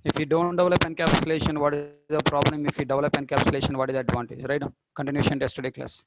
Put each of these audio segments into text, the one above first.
If you don't develop encapsulation, what is the problem? If you develop encapsulation, what is the advantage, right? Continuation yesterday class.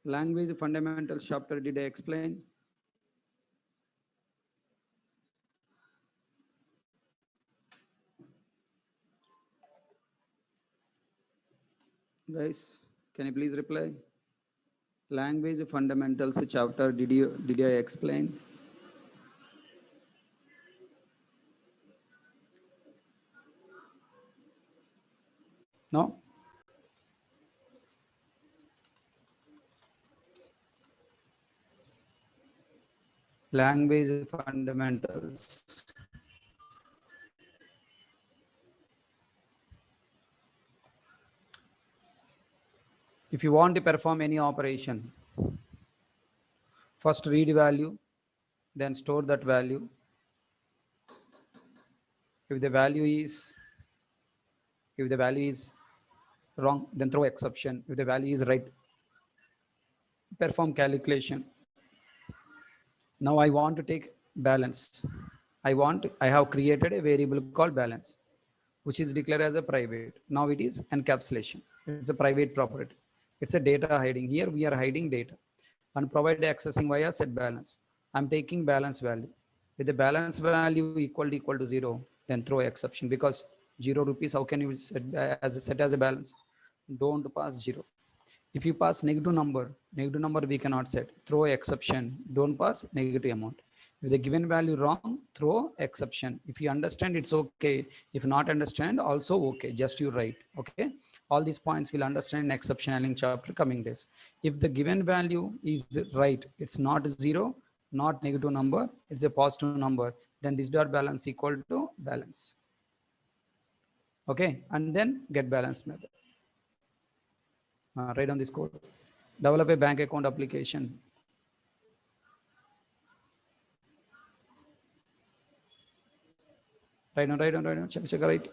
Language fundamentals chapter did I explain? Guys, can you please reply? Language fundamentals chapter did I explain? No? Language fundamentals. If you want to perform any operation, first read value, then store that value. If the value is wrong, then throw exception. If the value is right, perform calculation. Now I want to take balance. I have created a variable called balance, which is declared as a private. Now it is encapsulation. It's a private property. It's a data hiding. Here we are hiding data and provide accessing via set balance. I'm taking balance value. With the balance value equal to 0, then throw exception, because 0 rupees, how can you set as a balance? Don't pass 0. If you pass negative number we cannot set. Throw exception. Don't pass negative amount. If the given value wrong, throw exception. If you understand, it's okay. If not understand, also okay. Just you write. Okay. All these points will understand in exception handling chapter coming days. If the given value is right, it's not 0, not negative number, it's a positive number, then this dot balance equal to balance. Okay. And then get balance method. Write on this code. Develop a bank account application. Write on. Check, right.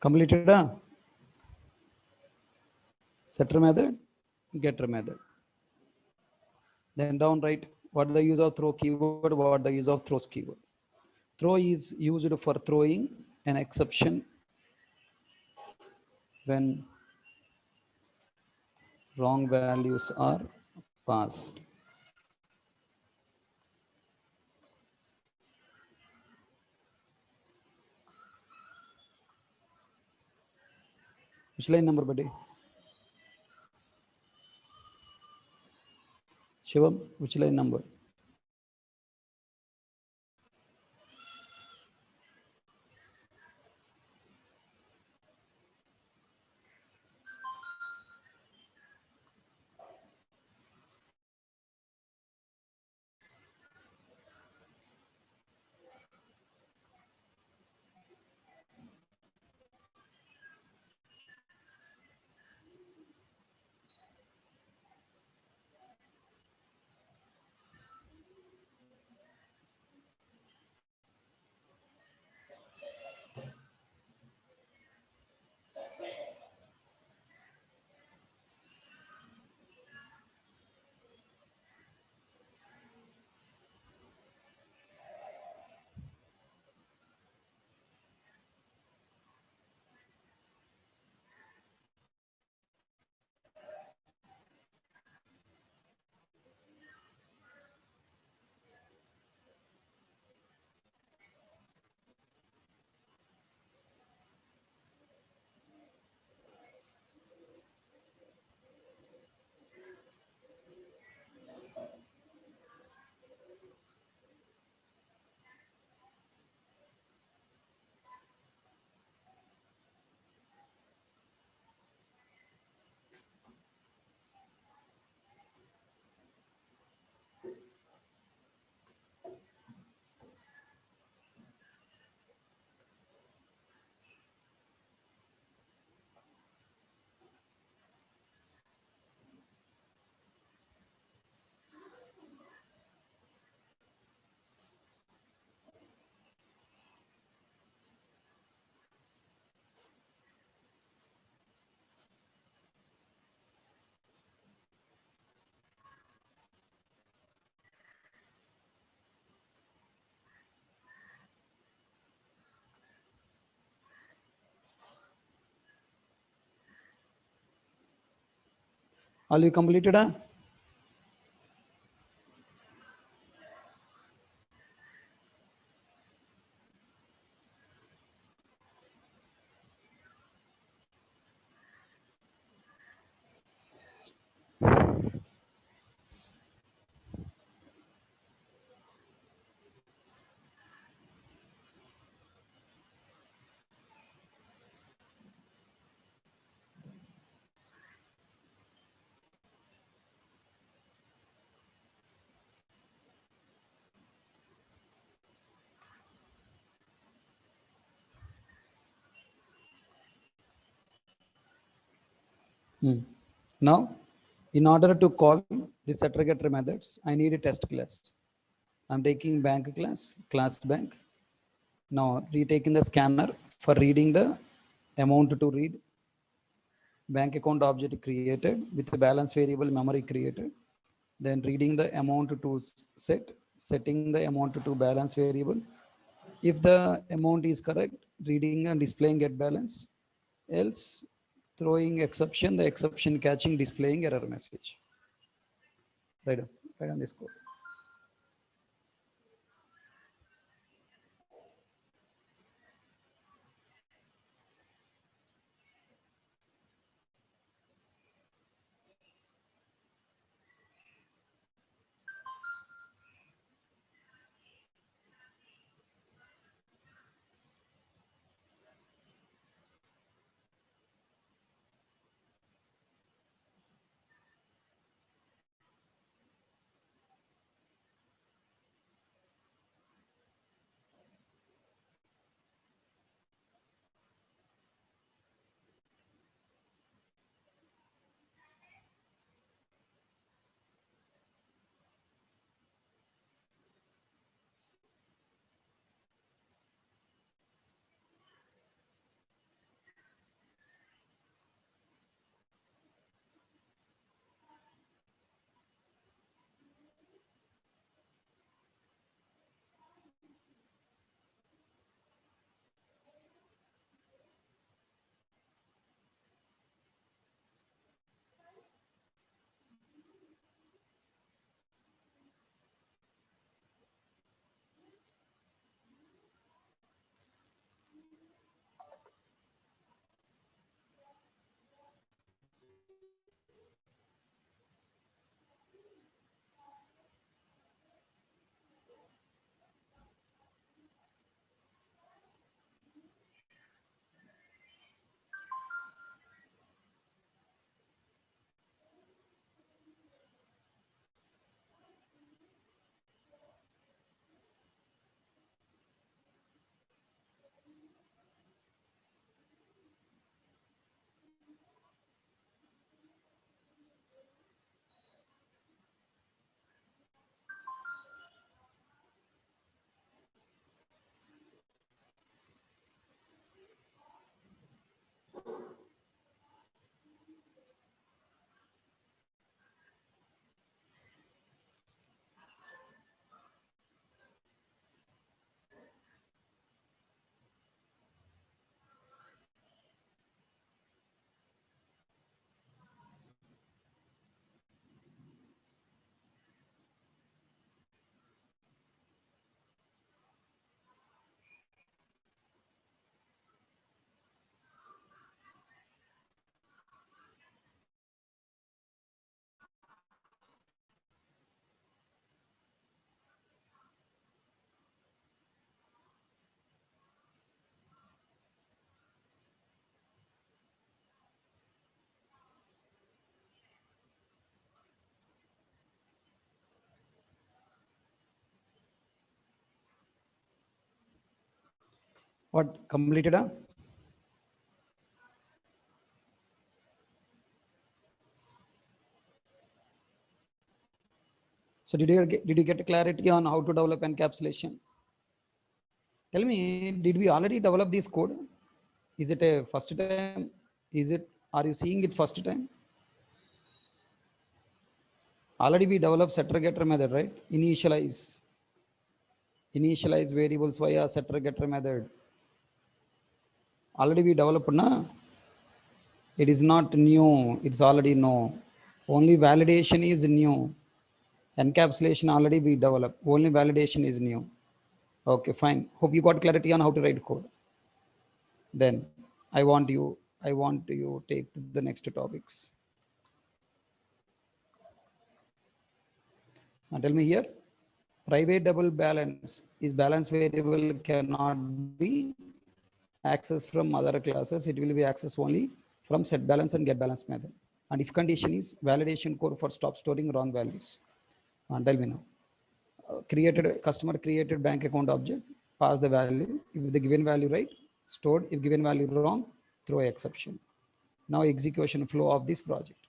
Completed. Setter method, getter method. Then down right, what the use of throw keyword, what the use of throws keyword. Throw is used for throwing an exception when wrong values are passed. Which line number, buddy? Shivam, which line number? All you completed? Huh? Now, in order to call the setter getter methods, I need a test class. I'm taking bank class, class bank. Now retaking the scanner for reading the amount to read. Bank account object created with the balance variable memory created. Then reading the amount to set, setting the amount to balance variable. If the amount is correct, reading and displaying get balance. Else, throwing exception, the exception catching, displaying error message. Right, right on this code. What completed? Huh? So did you get clarity on how to develop encapsulation? Tell me, did we already develop this code? Is it a first time? Are you seeing it first time? Already we developed setter getter method, right? Initialize variables via setter getter method. Already we developed, na? It is not new, it's already no. Only validation is new. Encapsulation already we developed. Only validation is new. Okay, fine. Hope you got clarity on how to write code. Then I want you take to the next topics. Tell me here. Private double balance is balance variable cannot be accessed from other classes. It will be accessed only from set balance and get balance method. And if condition is validation core for stop storing wrong values. And tell me now. Customer created bank account object, pass the value. If the given value right, stored. If given value wrong, throw exception. Now execution flow of this project.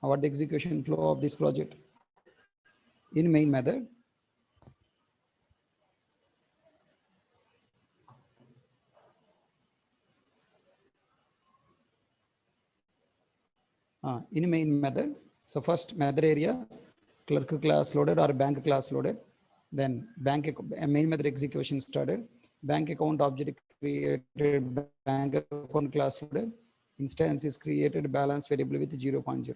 What the execution flow of this project? In main method, in main method. So first method area, clerk class loaded or bank class loaded. Then main method execution started. Bank account object created, bank account class loaded. Instance is created, balance variable with 0.0.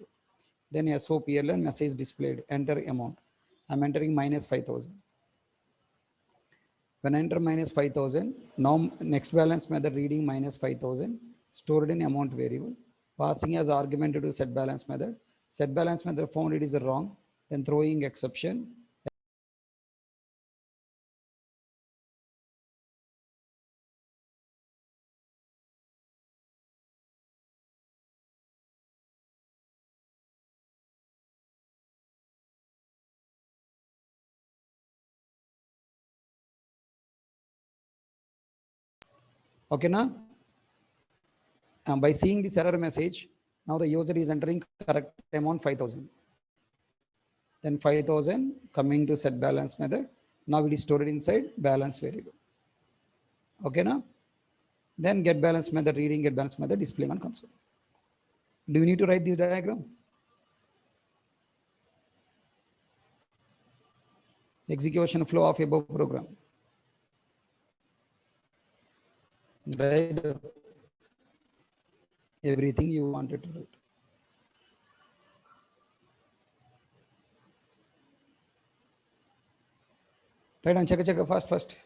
Then SOPLN message displayed, enter amount. I'm entering minus 5,000. When I enter minus 5,000, now next balance method reading minus 5,000, stored in amount variable, passing as argument to set balance method. Set balance method found it is wrong, then throwing exception. Okay, now by seeing this error message, now the user is entering correct amount 5,000. Then 5,000 coming to set balance method. Now it is stored inside balance variable. Okay, now then get balance method reading, get balance method displaying on console. Do you need to write this diagram? Execution flow of above program. Write everything you wanted to write. Right, and check first.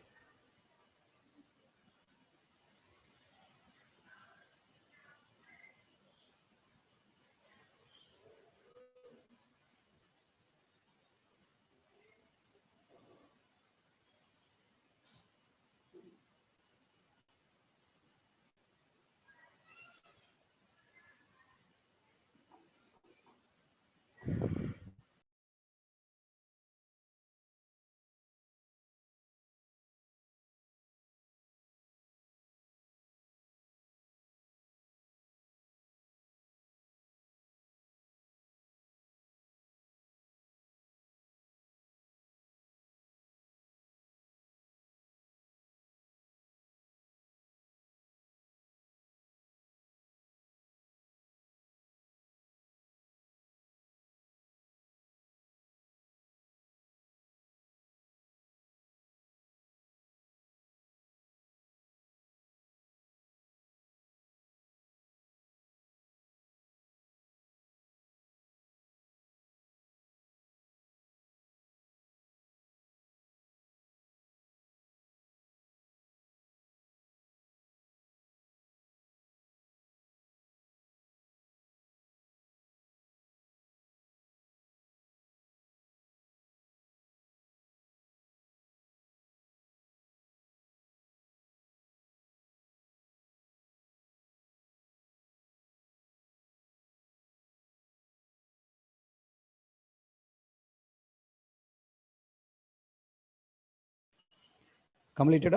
Completed?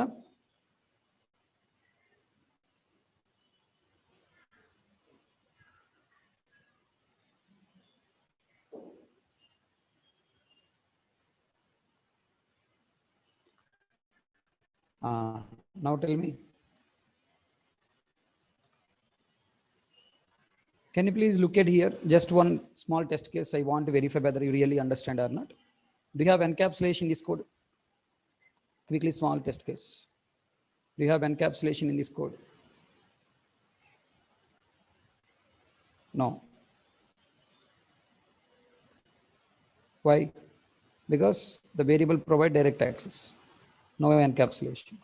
Now tell me. Can you please look at here? Just one small test case. I want to verify whether you really understand or not. Do you have encapsulation in this code? Quickly, small test case. Do you have encapsulation in this code? No. Why? Because the variable provide direct access, no encapsulation.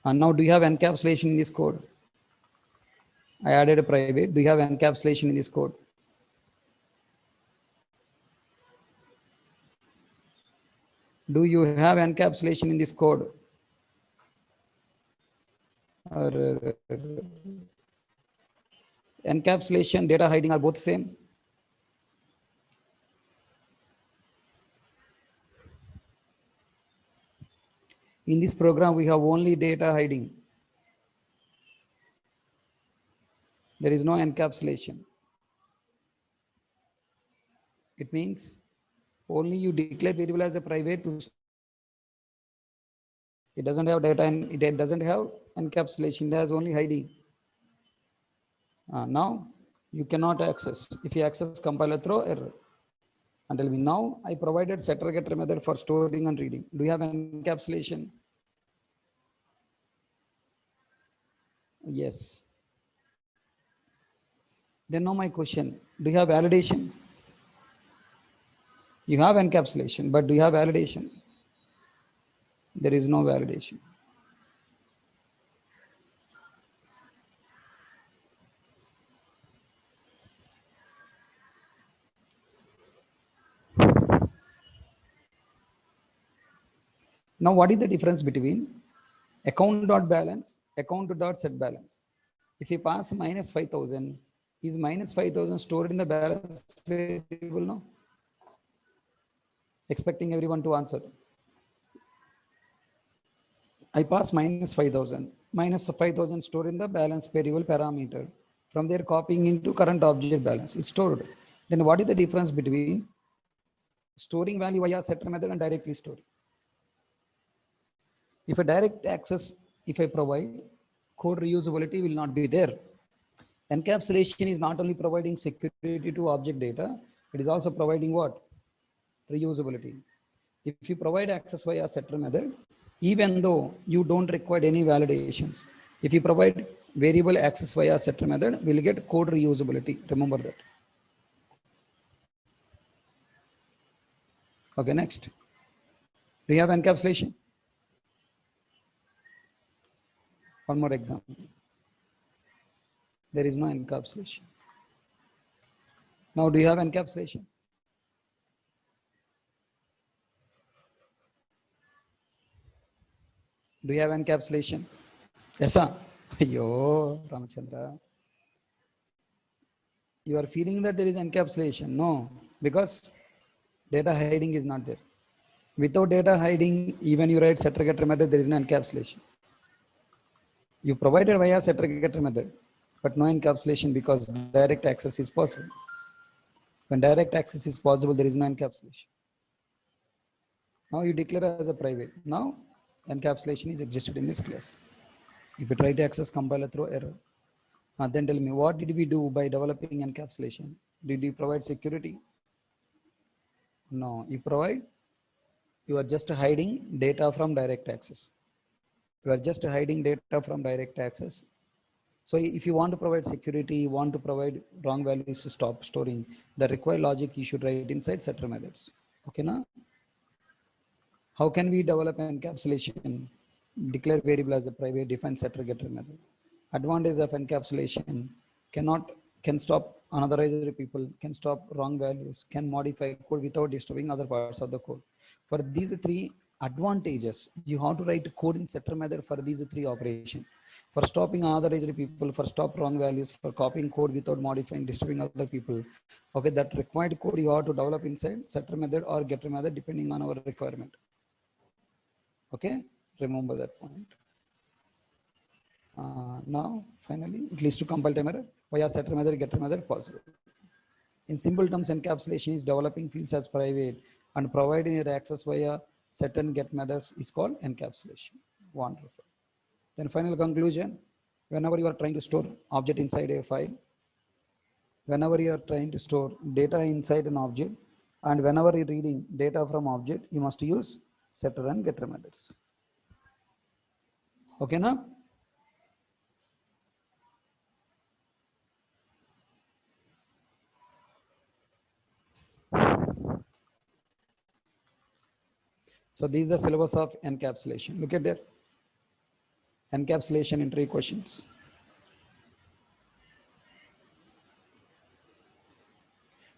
And now do you have encapsulation in this code? I added a private. Do you have encapsulation in this code? Do you have encapsulation in this code? Encapsulation, data hiding are both same. In this program, we have only data hiding. There is no encapsulation. It means only you declare variable as a private. It doesn't have data and it doesn't have encapsulation. It has only hiding. Now you cannot access. If you access, compiler throw error. Until now, I provided setter getter method for storing and reading. Do you have encapsulation? Yes. Then now my question, do you have validation? You have encapsulation, but do you have validation? There is no validation. Now, what is the difference between account.balance, account.setBalance? If you pass minus 5,000, is minus 5,000 stored in the balance variable? No. Expecting everyone to answer. I pass minus 5,000. Minus 5,000 stored in the balance variable parameter. From there, copying into current object balance. It's stored. Then what is the difference between storing value via setter method and directly storing? If a direct access, if I provide, code reusability will not be there. Encapsulation is not only providing security to object data, it is also providing what? Reusability. If you provide access via setter method, even though you don't require any validations, if you provide variable access via setter method, we'll get code reusability. Remember that. Okay, next. Do you have encapsulation? One more example. There is no encapsulation. Now, do you have encapsulation? Do you have encapsulation? Yes, sir. Yo, Ramachandra. You are feeling that there is encapsulation. No, because data hiding is not there. Without data hiding, even you write setter getter method, there is no encapsulation. You provided via setter getter method, but no encapsulation because direct access is possible. When direct access is possible, there is no encapsulation. Now you declare as a private. Now encapsulation is existed in this class. If you try to access, compiler throw error. Then tell me, what did we do by developing encapsulation? Did you provide security? No, you are just hiding data from direct access. You are just hiding data from direct access. So if you want to provide security, you want to provide wrong values to stop storing, the required logic you should write inside setter methods. Okay, now? How can we develop encapsulation? Declare variable as a private, define setter getter method. Advantage of encapsulation can stop unauthorized people, can stop wrong values, can modify code without disturbing other parts of the code. For these three advantages, you have to write code in setter method for these three operations. For stopping unauthorized people, for stop wrong values, for copying code without modifying, disturbing other people. Okay, that required code you have to develop inside setter method or getter method depending on our requirement. Okay, remember that point. Now, finally, it leads to compile timer via setter method, getter method possible. In simple terms, encapsulation is developing fields as private and providing their access via set and get methods is called encapsulation. Wonderful. Then final conclusion, whenever you are trying to store object inside a file, whenever you are trying to store data inside an object, and whenever you're reading data from object, you must use setter and getter methods. Okay, now? So this is the syllabus of encapsulation. Look at there. Encapsulation interview questions.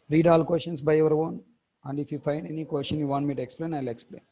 Read all questions by your own. And if you find any question you want me to explain, I'll explain.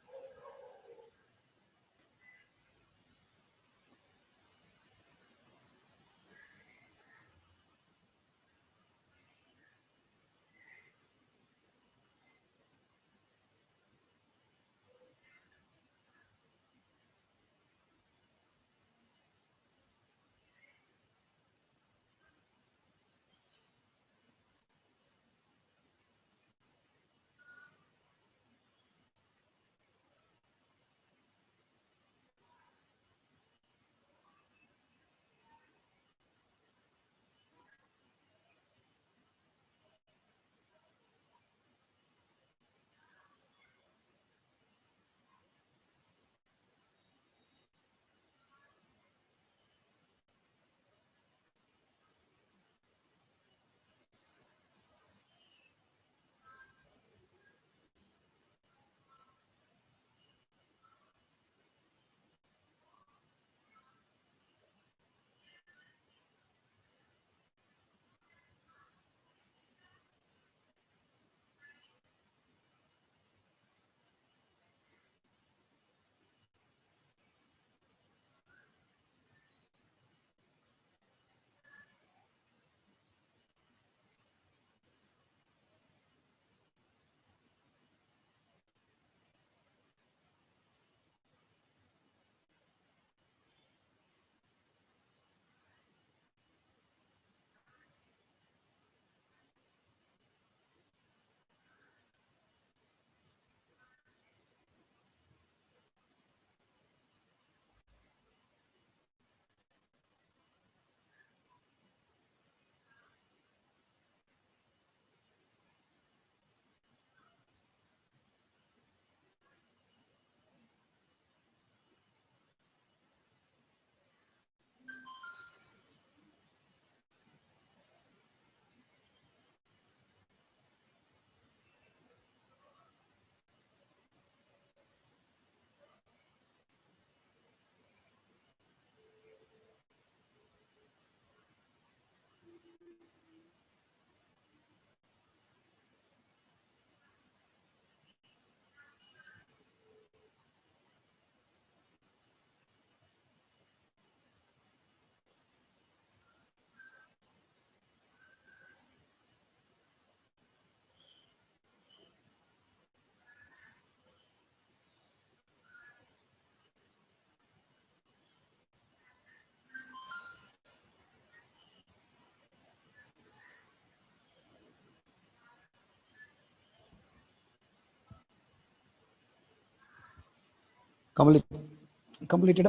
Completed?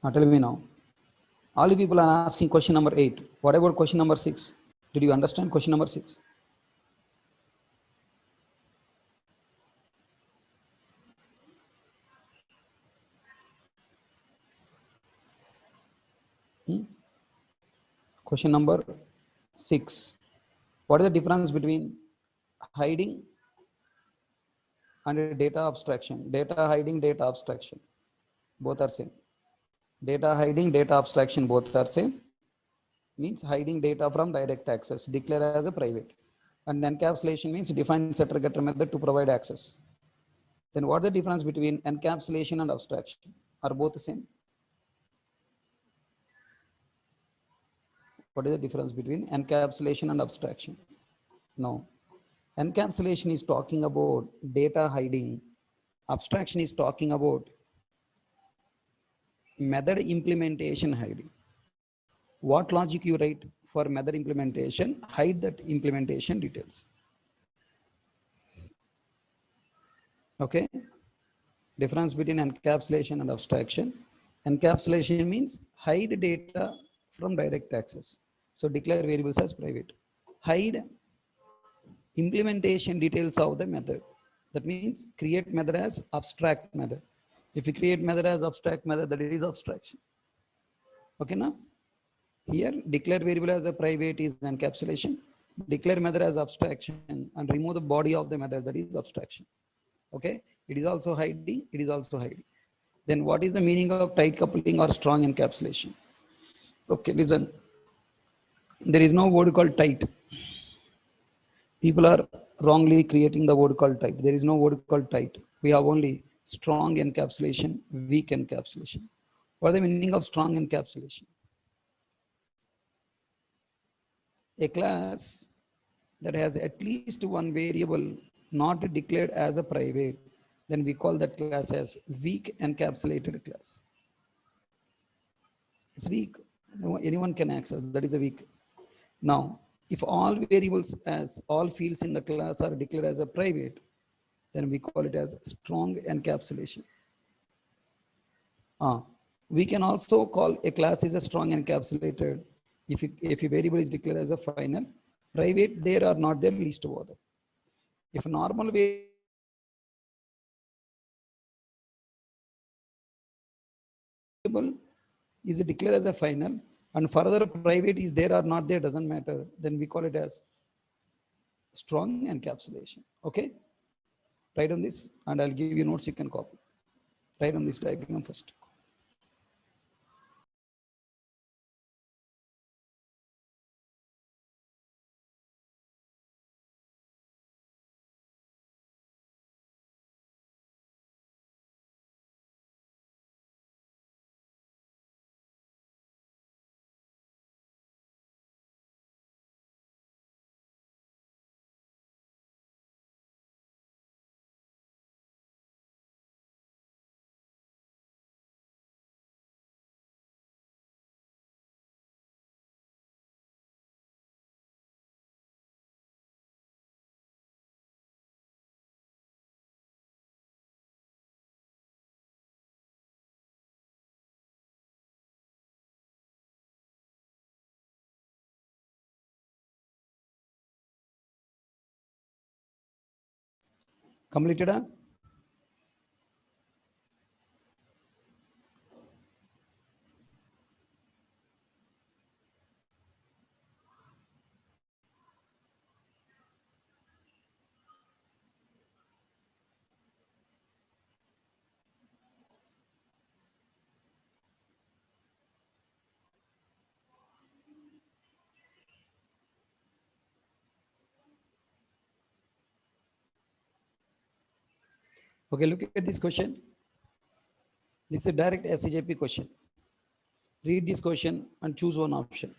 Now tell me now. All you people are asking question number 8. What about question number 6? Did you understand question number 6? Question number 6. What is the difference between hiding and data abstraction? Data hiding, data abstraction. Both are same. Data hiding, data abstraction, both are same. Means hiding data from direct access, declare as a private. And encapsulation means define setter getter method to provide access. Then what is the difference between encapsulation and abstraction? Are both the same? What is the difference between encapsulation and abstraction? No. Encapsulation is talking about data hiding. Abstraction is talking about method implementation hiding. What logic you write for method implementation, hide that implementation details. Okay. Difference between encapsulation and abstraction. Encapsulation means hide data from direct access. So declare variables as private. Hide implementation details of the method. That means create method as abstract method. If you create method as abstract method, that is abstraction. Okay, now here declare variable as a private is encapsulation. declare method as abstraction and remove the body of the method, that is abstraction. Okay, it is also hiding, it is also hiding. Then what is the meaning of tight coupling or strong encapsulation? Okay, listen, there is no word called tight. People are wrongly creating the word called tight. There is no word called tight. We have only strong encapsulation, weak encapsulation. What is the meaning of strong encapsulation? A class that has at least one variable not declared as a private, then we call that class as weak encapsulated class. It's weak. No, anyone can access. That is a weak. Now, if all variables as all fields in the class are declared as a private, then we call it as strong encapsulation. We can also call a class is a strong encapsulated if a variable is declared as a final, private, there or not there, least over there. If normal variable is declared as a final and further private is there or not there, doesn't matter, then we call it as strong encapsulation. Okay, write on this and I'll give you notes you can copy. Write on this diagram first. Completed? Okay, look at this question. This is a direct SCJP question. Read this question and choose one option.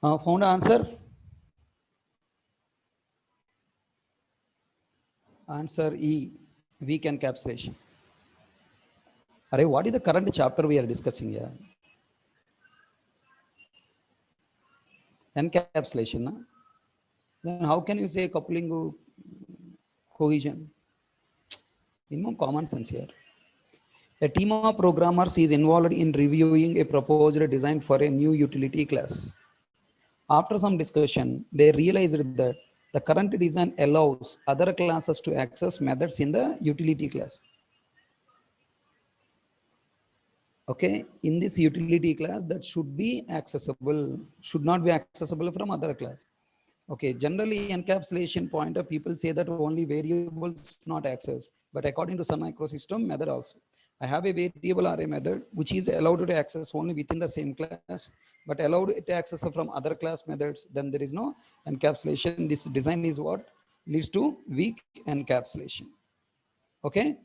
Found answer? Answer E, weak encapsulation. Array, what is the current chapter we are discussing here? Encapsulation. Na? Then how can you say coupling cohesion? Minimum common sense here. A team of programmers is involved in reviewing a proposed design for a new utility class. After some discussion, they realized that the current design allows other classes to access methods in the utility class. Okay, in this utility class that should be accessible, should not be accessible from other class. Okay, generally encapsulation point of people say that only variables not access, but according to Sun Microsystem method also. I have a variable array method which is allowed to access only within the same class, but allowed to access from other class methods, then there is no encapsulation. This design is what leads to weak encapsulation. Okay,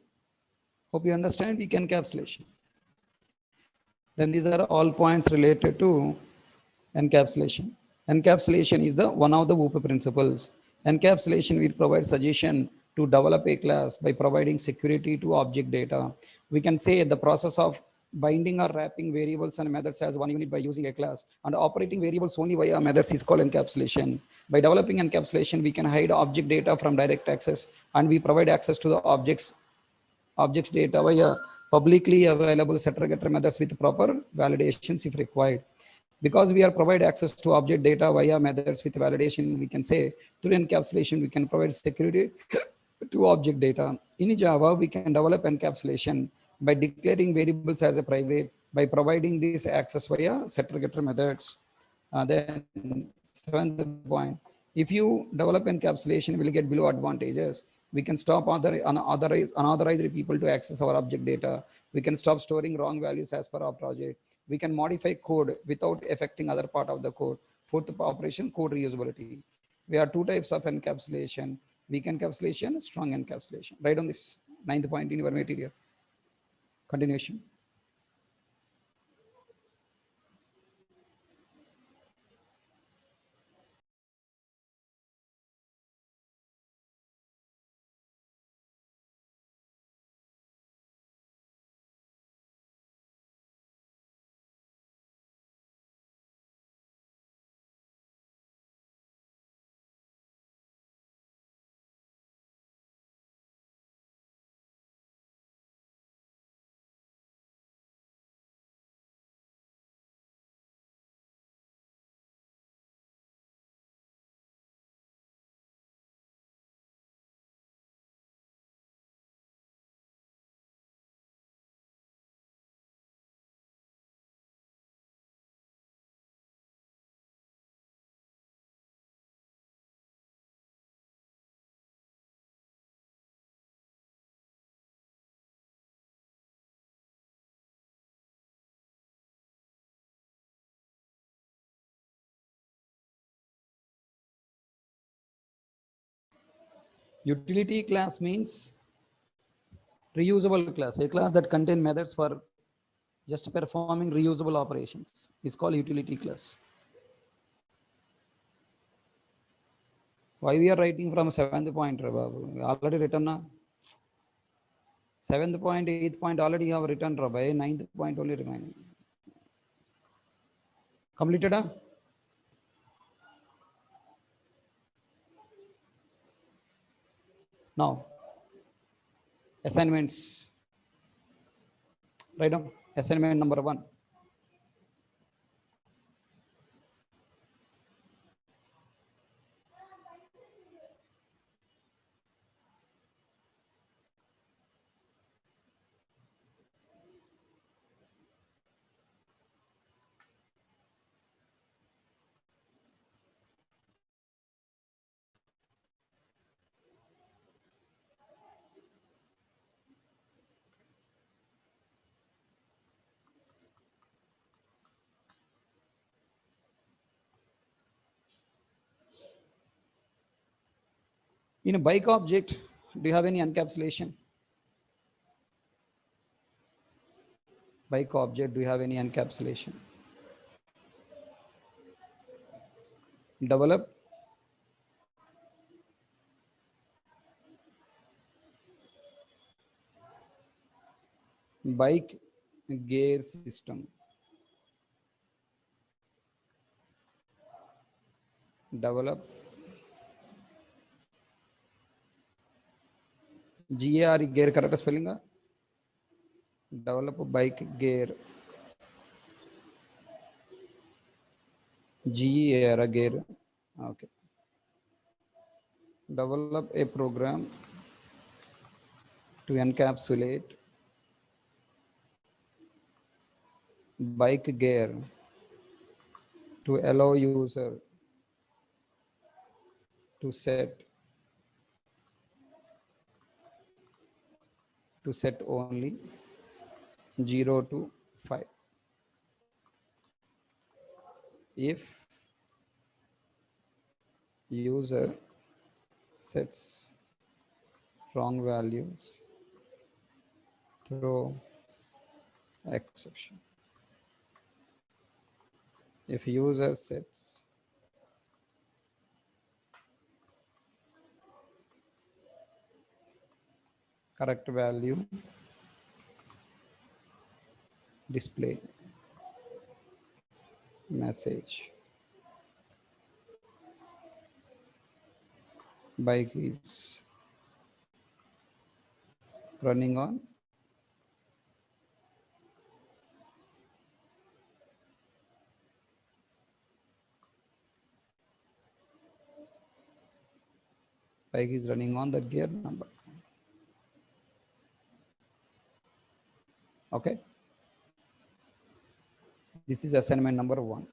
hope you understand weak encapsulation. Then these are all points related to encapsulation. Encapsulation is the one of the WOOP principles. Encapsulation will provide suggestion to develop a class by providing security to object data. We can say the process of binding or wrapping variables and methods as one unit by using a class and operating variables only via methods is called encapsulation. By developing encapsulation, we can hide object data from direct access and we provide access to the objects data via publicly available setter getter methods with proper validations if required. Because we are provide access to object data via methods with validation, we can say through encapsulation, we can provide security to object data. In Java, we can develop encapsulation by declaring variables as a private, by providing this access via setter getter methods. Then seventh point, if you develop encapsulation, we'll get below advantages. We can stop unauthorized people to access our object data. We can stop storing wrong values as per our project. We can modify code without affecting other part of the code. Fourth operation, code reusability. We have two types of encapsulation: weak encapsulation, strong encapsulation. Write on this ninth point in your material. Continuation. Utility class means reusable class, a class that contain methods for just performing reusable operations is called utility class. Why we are writing from seventh point, Babu? Already written na? Seventh point, eighth point already have written, Rabbi. Ninth point only remaining. Completed? Now, assignments. Write down assignment number 1. In a bike object, do you have any encapsulation? Bike object, do you have any encapsulation? develop bike gear system, develop GAR gear correct spelling, develop bike gear, GER gear. Okay, develop a program to encapsulate bike gear to allow user to set only 0 to 5. If user sets wrong values, throw exception. If user sets correct value, display message bike is running on that gear number. Okay, this is assignment number 1.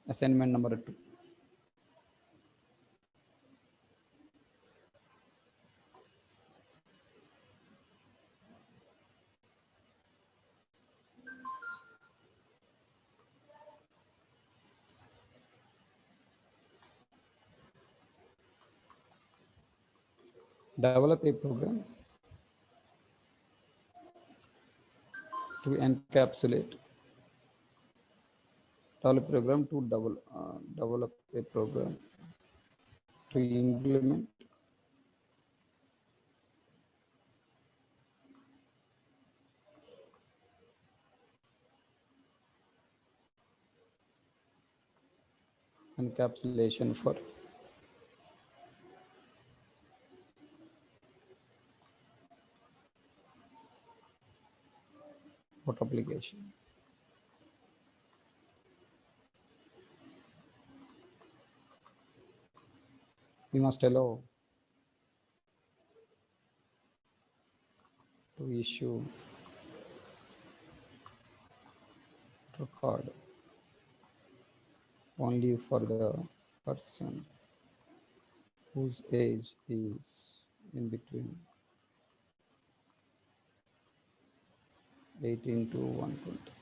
Assignment number 2. Develop a program to encapsulate. Develop a program to implement encapsulation for what application. We must allow to issue record only for the person whose age is in between 18 to 120.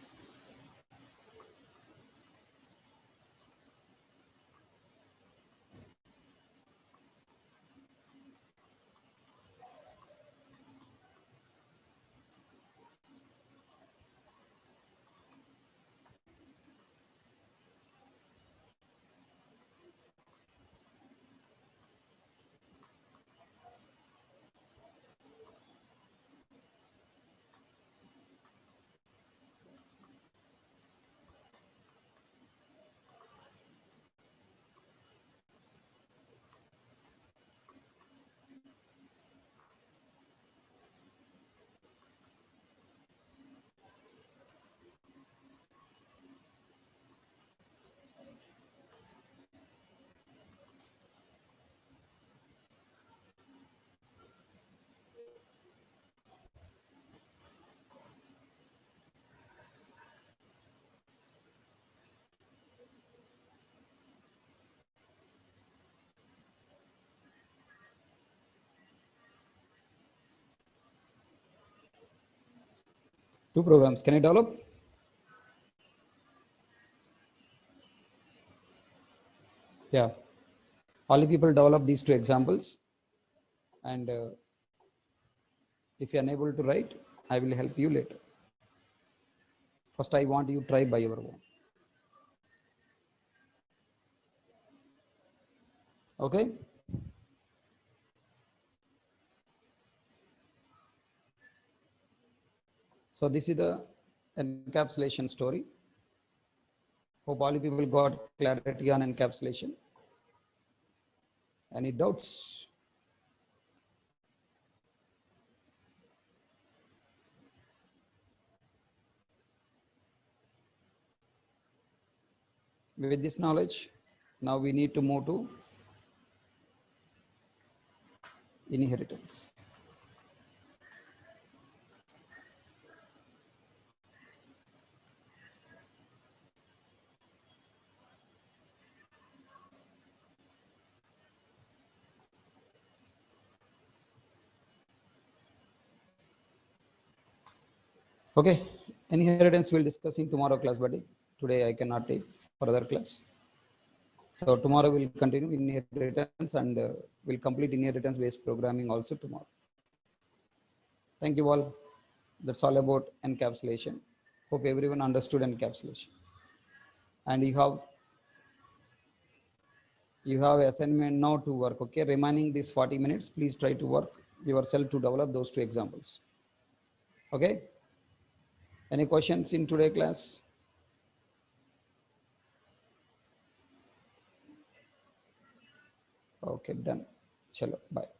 Two programs. Can I develop? Yeah. All the people develop these two examples, and if you are unable to write, I will help you later. First, I want you to try by your own. Okay? So this is the encapsulation story. Hope all people got clarity on encapsulation. Any doubts? With this knowledge, now we need to move to inheritance. Okay, inheritance we'll discuss in tomorrow class, buddy. Today I cannot take for other class. So tomorrow we'll continue inheritance, and we'll complete inheritance based programming also tomorrow. Thank you all. That's all about encapsulation. Hope everyone understood encapsulation. And you have assignment now to work. Okay, remaining these 40 minutes, please try to work yourself to develop those two examples. Okay. Any questions in today class? Okay, done. Chalo, bye.